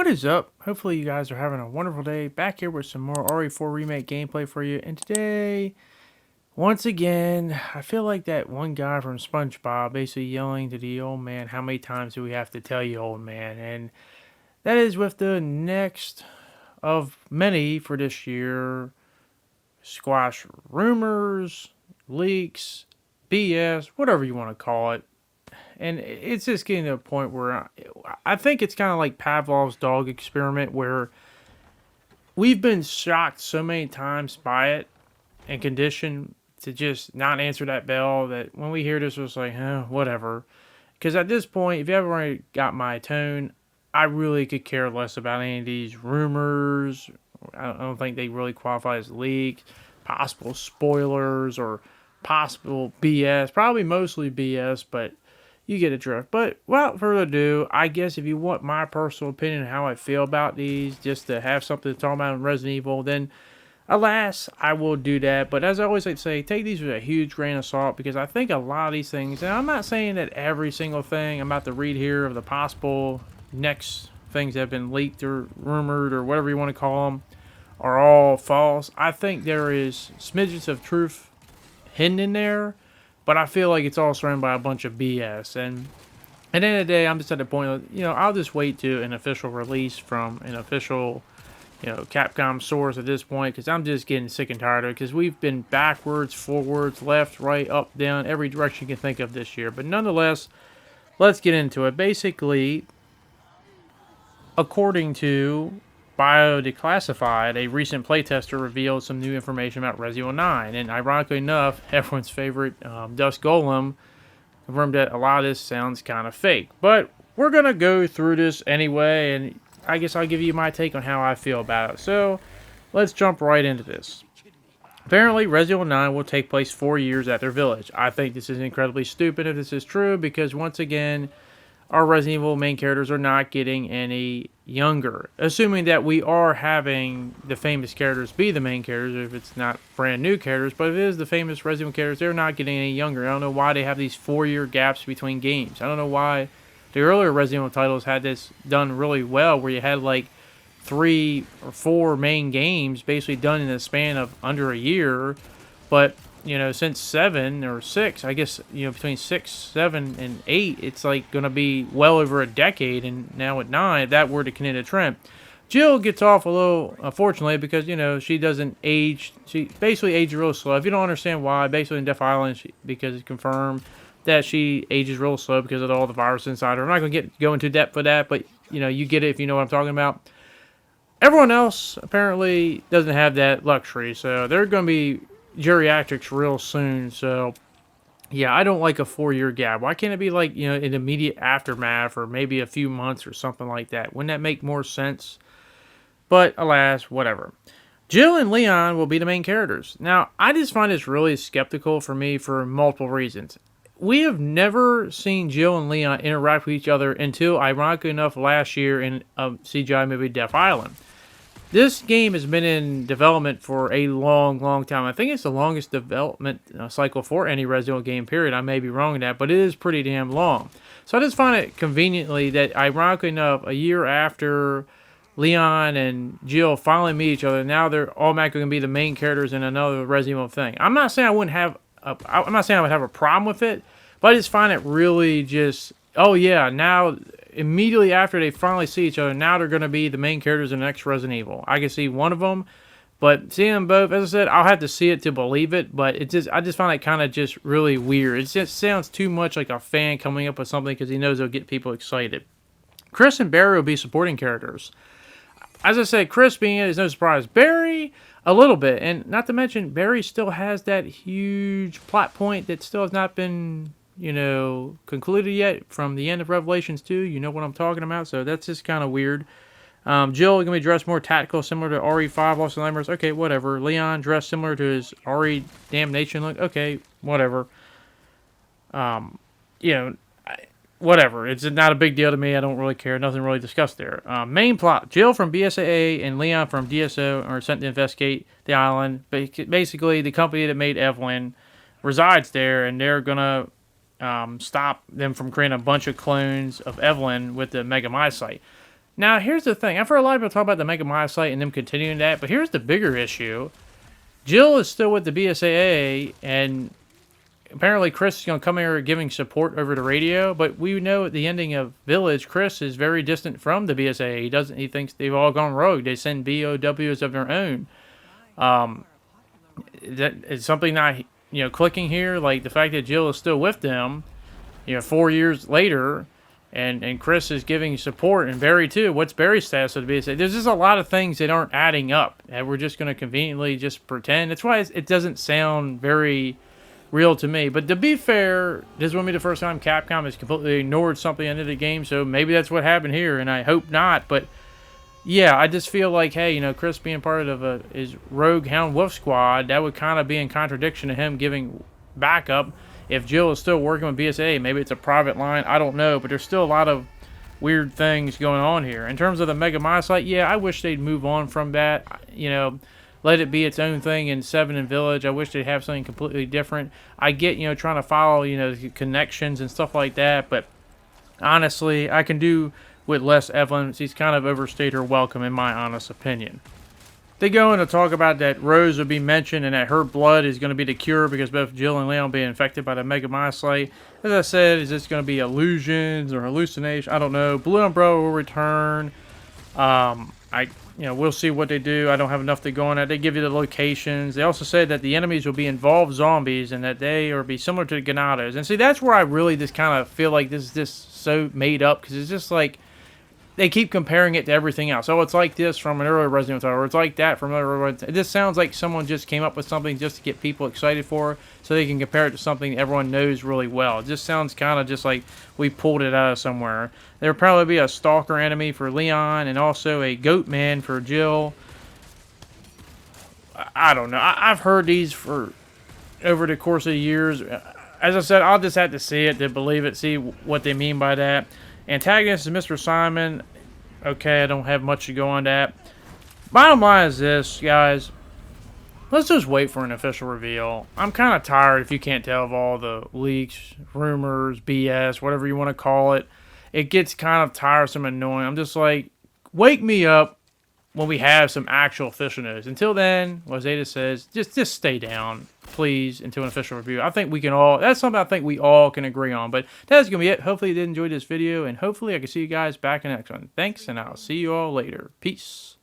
What is up? Hopefully you guys are having a wonderful day. Back here with some more RE4 Remake gameplay for you. And today, once again, I feel like that one guy from SpongeBob basically yelling to the old man, how many times do we have to tell you, old man? And that is with the next of many for this year. Squash rumors, leaks, BS, whatever you want to call it. And it's just getting to a point where I think it's kind of like Pavlov's dog experiment, where we've been shocked so many times by it and conditioned to just not answer that bell that when we hear this, it's like, whatever. Because at this point, if you haven't already got my tone, I really could care less about any of these rumors. I don't think they really qualify as leaks, possible spoilers, or possible BS. Probably mostly BS, but you get a drift. But without further ado, I guess if you want my personal opinion on how I feel about these, just to have something to talk about in Resident Evil, then alas, I will do that. But as I always like to say, take these with a huge grain of salt, because I think a lot of these things, and I'm not saying that every single thing I'm about to read here of the possible next things that have been leaked or rumored or whatever you want to call them, are all false. I think there is smidgens of truth hidden in there, but I feel like it's all surrounded by a bunch of BS. And at the end of the day, I'm just at the point of, I'll just wait to an official release from an official, Capcom source at this point, because I'm just getting sick and tired of it, because we've been backwards, forwards, left, right, up, down, every direction you can think of this year. But nonetheless, let's get into it. Basically, according to Declassified, a recent playtester revealed some new information about Resident Evil 9, and ironically enough, everyone's favorite Dust Golem confirmed that a lot of this sounds kind of fake. But we're going to go through this anyway, and I guess I'll give you my take on how I feel about it. So, let's jump right into this. Apparently, Resident Evil 9 will take place 4 years after Village. I think this is incredibly stupid if this is true, because once again, our Resident Evil main characters are not getting any younger. Assuming that we are having the famous characters be the main characters, if it's not brand new characters, but if it is the famous Resident Evil characters, they're not getting any younger. I don't know why they have these 4-year gaps between games. I don't know why the earlier Resident Evil titles had this done really well, where you had like 3 or 4 main games basically done in the span of under a year, but since 7 or 6, I guess, between 6, 7, and 8, it's like going to be well over a decade. And now at 9, if that were to continue to trend, Jill gets off a little, unfortunately, because, she doesn't age. She basically ages real slow. If you don't understand why, basically in Death Island, because it's confirmed that she ages real slow because of all the virus inside her. I'm not going to go into depth for that, but, you get it if you know what I'm talking about. Everyone else apparently doesn't have that luxury, so they're going to be geriatrics real soon. So yeah, I don't like a 4-year gap. Why can't it be like an immediate aftermath, or maybe a few months or something like that? Wouldn't that make more sense? But alas, whatever. Jill and Leon will be the main characters. Now, I just find this really skeptical for me for multiple reasons. We have never seen Jill and Leon interact with each other until, ironically enough, last year in a CGI movie, Death Island. This game has been in development for a long, long time. I think it's the longest development cycle for any Resident Evil game, period. I may be wrong in that, but it is pretty damn long. So I just find it conveniently that, ironically enough, a year after Leon and Jill finally meet each other, now they're automatically going to be the main characters in another Resident Evil thing. I'm not saying I would have a problem with it, but I just find it really just, oh yeah, now immediately after they finally see each other, now they're going to be the main characters in the next Resident Evil. I can see one of them, but seeing them both, as I said, I'll have to see it to believe it, but I just find it kind of just really weird. It just sounds too much like a fan coming up with something because he knows it'll get people excited. Chris and Barry will be supporting characters. As I said, Chris being it is no surprise. Barry, a little bit, and not to mention, Barry still has that huge plot point that still has not been concluded yet from the end of Revelations 2. You know what I'm talking about, so that's just kind of weird. Jill going to be dressed more tactical, similar to RE5, Lost in Nightmares. Okay, whatever. Leon dressed similar to his RE Damnation look. Okay, whatever. Whatever. It's not a big deal to me. I don't really care. Nothing really discussed there. Main plot. Jill from BSAA and Leon from DSO are sent to investigate the island. Basically, the company that made Evelyn resides there, and they're going to stop them from creating a bunch of clones of Evelyn with the Megamycite. Now, here's the thing. I've heard a lot of people talk about the Mega Myosite and them continuing that, but here's the bigger issue. Jill is still with the BSAA, and apparently Chris is going to come here giving support over the radio, but we know at the ending of Village, Chris is very distant from the BSAA. He thinks they've all gone rogue. They send BOWs of their own. That is something not, clicking here. Like the fact that Jill is still with them, 4 years later, and Chris is giving support, and Barry too. What's Barry's status of the BSAA? There's just a lot of things that aren't adding up, and we're just going to conveniently just pretend. That's why it doesn't sound very real to me. But to be fair, this wouldn't be the first time Capcom has completely ignored something into the game, so maybe that's what happened here, and I hope not. But yeah, I just feel like, hey, Chris being part of his Rogue Hound Wolf Squad, that would kind of be in contradiction to him giving backup. If Jill is still working with BSA, maybe it's a private line, I don't know, but there's still a lot of weird things going on here. In terms of the Mega Myosite, yeah, I wish they'd move on from that, let it be its own thing in 7 and Village. I wish they'd have something completely different. I get, trying to follow, the connections and stuff like that, but honestly, I can do with less evidence. He's kind of overstayed her welcome, in my honest opinion. They go in to talk about that Rose would be mentioned and that her blood is going to be the cure because both Jill and Leon will be infected by the Mega Myosite. As I said, is this going to be illusions or hallucination? I don't know. Blue Umbrella will return. We'll see what they do. I don't have enough to go on that. They give you the locations. They also said that the enemies will be involved zombies and that they will be similar to the Ganados. And see, that's where I really just kind of feel like this is just so made up because it's just like they keep comparing it to everything else. Oh, it's like this from an earlier Resident Evil, or it's like that from another Resident Evil. It just sounds like someone just came up with something just to get people excited for, so they can compare it to something everyone knows really well. It just sounds kind of just like we pulled it out of somewhere. There will probably be a stalker enemy for Leon, and also a goat man for Jill. I don't know. I've heard these for over the course of the years. As I said, I'll just have to see it to believe it, see what they mean by that. Antagonist is Mr. Simon. Okay, I don't have much to go on that. Bottom line is this, guys. Let's just wait for an official reveal. I'm kind of tired, if you can't tell, of all the leaks, rumors, BS, whatever you want to call it. It gets kind of tiresome and annoying. I'm just like, wake me up when we have some actual official news. Until then, what Zeta says, just stay down, please, until an official review. I think we can all, that's something I think we all can agree on. But that's going to be it. Hopefully you did enjoy this video, and hopefully I can see you guys back in the next one. Thanks, and I'll see you all later. Peace.